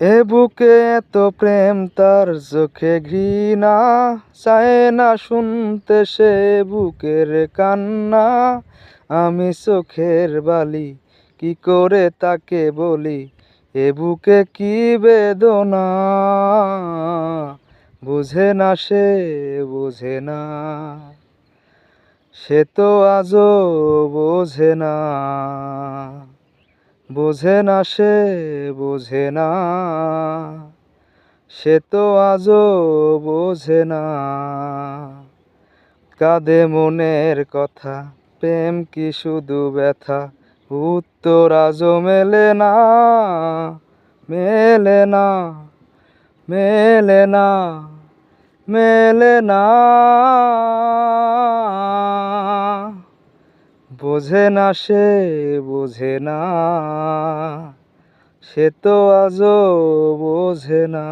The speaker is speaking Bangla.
এ বুকে এত প্রেম তার চোখে ঘৃণা, চায় না শুনতে সে বুকের কান্না। আমি চোখের বালি কি করে তাকে বলি, এ বুকে কি বেদনা। বুঝে না সে, বুঝে না, সে তো আজও বোঝে না। বোঝে না সে, বোঝে না, সে তো আজও বোঝে না। কাঁদে মনের কথা, প্রেম কি শুধু ব্যথা, উত্তর আজও মেলে না, মেলে না, মেলে না, মেলে না। বোঝে না সে, বোঝে না, সে তো আজও বোঝে না।